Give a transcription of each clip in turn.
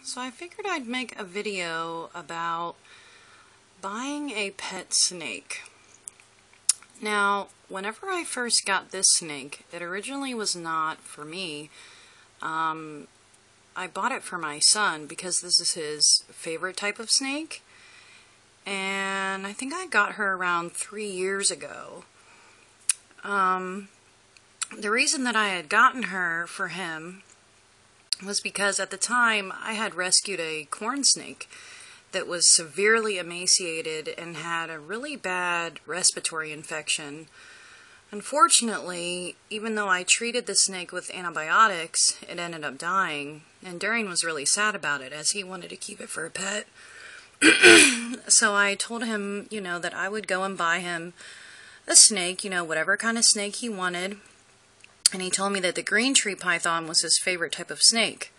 So I figured I'd make a video about buying a pet snake. Now, whenever I first got this snake, it originally was not for me. I bought it for my son because this is his favorite type of snake. And I think I got her around 3 years ago. The reason that I had gotten her for him was because at the time I had rescued a corn snake that was severely emaciated and had a really bad respiratory infection. Unfortunately, even though I treated the snake with antibiotics, it ended up dying, and Darian was really sad about it as he wanted to keep it for a pet. So I told him, that I would go and buy him a snake, whatever kind of snake he wanted. And he told me that the green tree python was his favorite type of snake.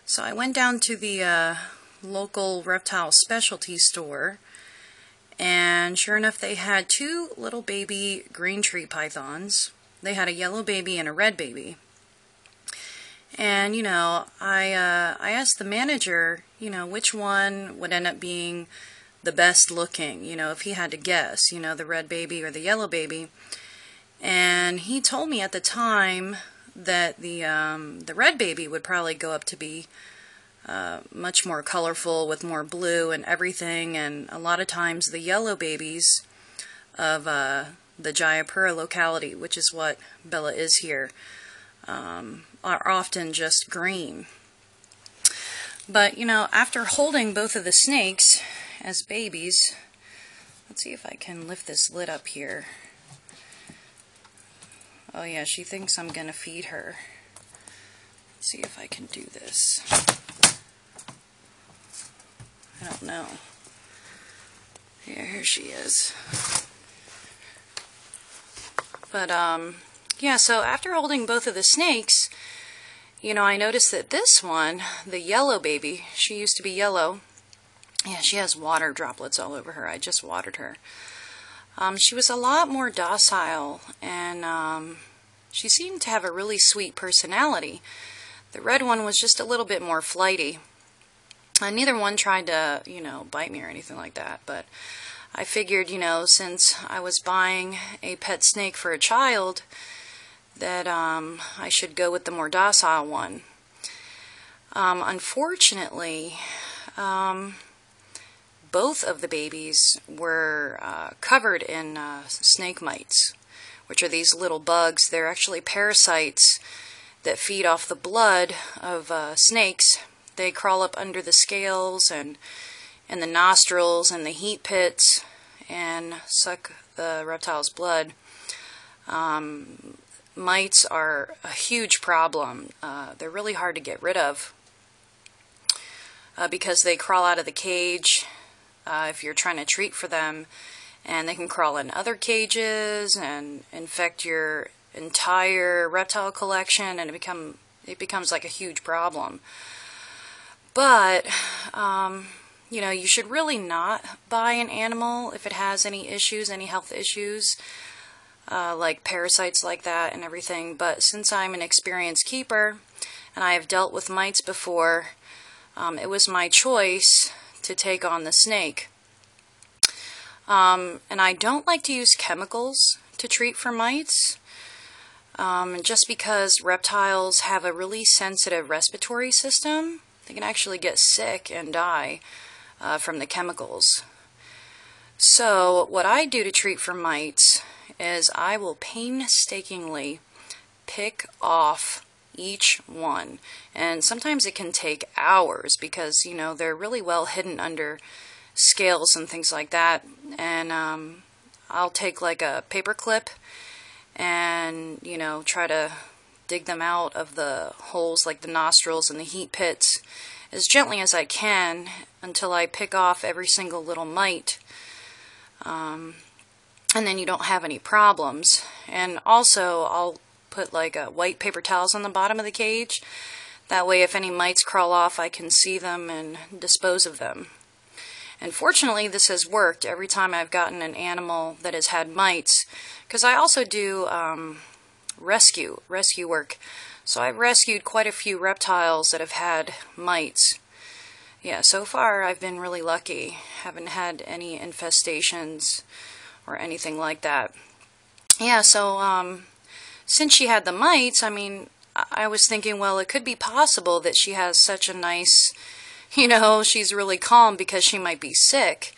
So I went down to the local reptile specialty store, and sure enough they had 2 little baby green tree pythons. They had a yellow baby and a red baby. And I asked the manager, which one would end up being the best looking, if he had to guess, the red baby or the yellow baby. And he told me at the time that the red baby would probably go up to be much more colorful with more blue and everything, and a lot of times the yellow babies of the Jayapura locality, which is what Bella is here, are often just green. But after holding both of the snakes as babies, let's see if I can lift this lid up here. Oh yeah, she thinks I'm gonna feed her. Let's see if I can do this. I don't know. Yeah, here she is. But, yeah, so after holding both of the snakes, I noticed that this one, the yellow baby, she used to be yellow. Yeah, she has water droplets all over her. I just watered her. She was a lot more docile, and she seemed to have a really sweet personality. The red one was just a little bit more flighty. Neither one tried to, bite me or anything like that, but I figured, since I was buying a pet snake for a child, that I should go with the more docile one. Unfortunately, both of the babies were covered in snake mites, which are these little bugs. They're actually parasites that feed off the blood of snakes. They crawl up under the scales and the nostrils and the heat pits and suck the reptile's blood. Mites are a huge problem. They're really hard to get rid of because they crawl out of the cage if you're trying to treat for them, and they can crawl in other cages and infect your entire reptile collection, and it becomes like a huge problem. But, you should really not buy an animal if it has any issues, any health issues, like parasites like that and everything. But since I'm an experienced keeper and I have dealt with mites before, it was my choice to take on the snake. And I don't like to use chemicals to treat for mites, just because reptiles have a really sensitive respiratory system. They can actually get sick and die from the chemicals. So what I do to treat for mites is I will painstakingly pick off each one. And sometimes it can take hours because, they're really well hidden under scales and things like that. And I'll take like a paper clip and, try to dig them out of the holes like the nostrils and the heat pits as gently as I can until I pick off every single little mite. And then you don't have any problems. And also I'll put like white paper towels on the bottom of the cage. That way if any mites crawl off, I can see them and dispose of them. And fortunately this has worked every time I've gotten an animal that has had mites, because I also do rescue work. So I've rescued quite a few reptiles that have had mites. Yeah, so far I've been really lucky. Haven't had any infestations or anything like that. Yeah, so since she had the mites, I mean, I was thinking, well, it could be possible that she has such a nice, she's really calm because she might be sick.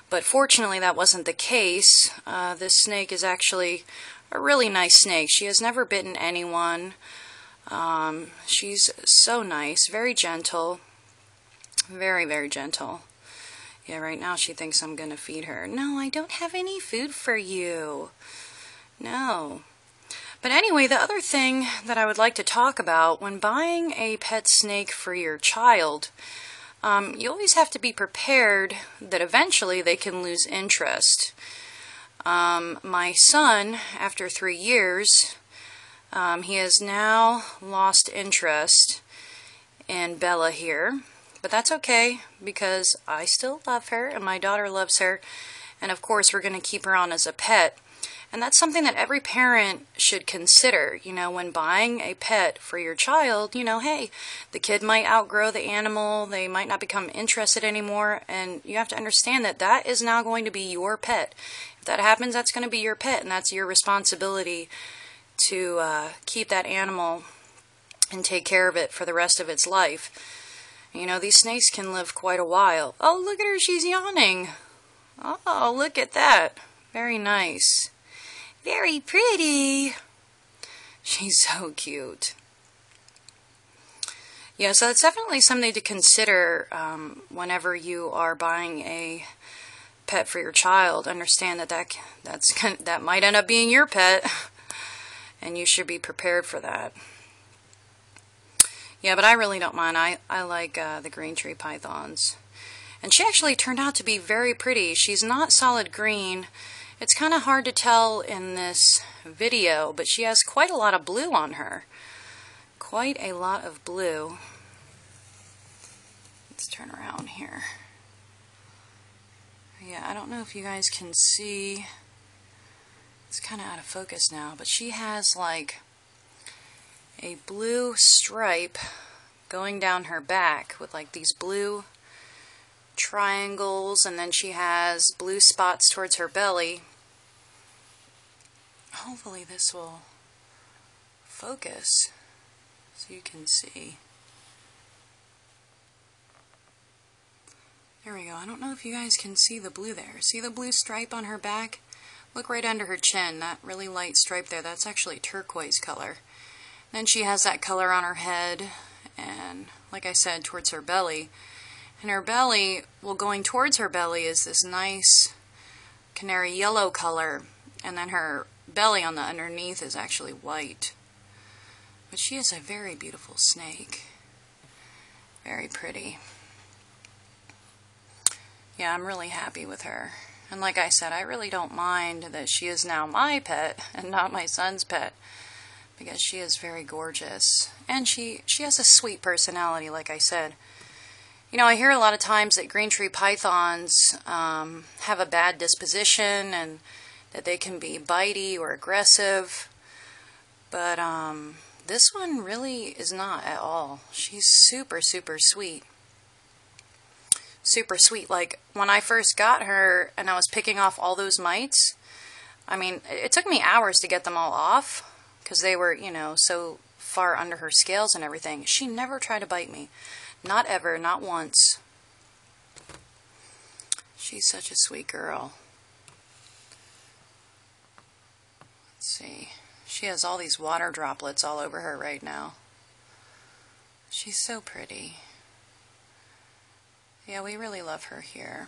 But fortunately, that wasn't the case. This snake is actually a really nice snake. She has never bitten anyone. She's so nice, very gentle. Very, very gentle. Yeah, right now she thinks I'm gonna feed her. No, I don't have any food for you. No. But anyway, the other thing that I would like to talk about, when buying a pet snake for your child, you always have to be prepared that eventually they can lose interest. My son, after 3 years, he has now lost interest in Bella here. But that's okay, because I still love her, and my daughter loves her, and of course we're going to keep her on as a pet. And that's something that every parent should consider, when buying a pet for your child. Hey, the kid might outgrow the animal, they might not become interested anymore, and you have to understand that that is now going to be your pet. If that happens, that's going to be your pet, and that's your responsibility to keep that animal and take care of it for the rest of its life. These snakes can live quite a while. Oh, look at her, she's yawning. Oh, look at that. Very nice. Very pretty. She's so cute. Yeah, so it's definitely something to consider whenever you are buying a pet for your child. Understand that might end up being your pet, and you should be prepared for that. Yeah, but I really don't mind. I like the green tree pythons. And she actually turned out to be very pretty. She's not solid green. It's kind of hard to tell in this video, but she has quite a lot of blue on her. Quite a lot of blue. Let's turn around here. Yeah, I don't know if you guys can see. It's kind of out of focus now, but she has like a blue stripe going down her back with like these blue triangles, and then she has blue spots towards her belly. Hopefully this will focus so you can see. There we go. I don't know if you guys can see the blue there. See the blue stripe on her back? Look right under her chin, that really light stripe there. That's actually turquoise color. Then she has that color on her head, and like I said, towards her belly. And her belly, well, going towards her belly is this nice canary yellow color, and then her belly on the underneath is actually white. But she is a very beautiful snake. Very pretty. Yeah, I'm really happy with her. And like I said, I really don't mind that she is now my pet and not my son's pet, because she is very gorgeous. And she has a sweet personality, like I said. I hear a lot of times that green tree pythons have a bad disposition and that they can be bitey or aggressive. But this one really is not at all. She's super, super sweet. Super sweet. Like, when I first got her and I was picking off all those mites, I mean, it took me hours to get them all off, because they were, so far under her scales and everything. She never tried to bite me. Not ever, not once. She's such a sweet girl. Let's see. She has all these water droplets all over her right now. She's so pretty. Yeah, we really love her here.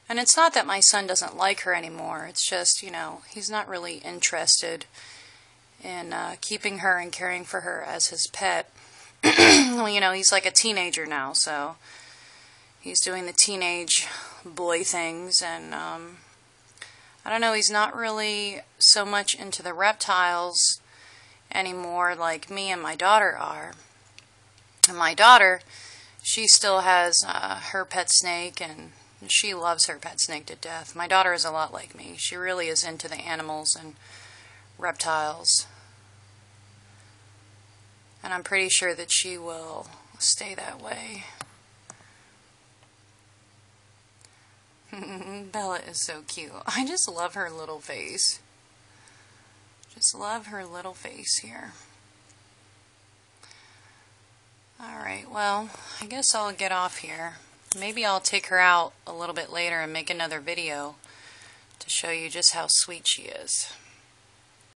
And it's not that my son doesn't like her anymore. It's just, he's not really interested in keeping her and caring for her as his pet. Well, he's like a teenager now, so he's doing the teenage boy things, and I don't know, he's not really so much into the reptiles anymore like me and my daughter are. And my daughter, she still has her pet snake, and she loves her pet snake to death. My daughter is a lot like me. She really is into the animals and reptiles. And I'm pretty sure that she will stay that way. Bella is so cute. I just love her little face. Just love her little face here. Alright, well, I guess I'll get off here. Maybe I'll take her out a little bit later and make another video to show you just how sweet she is.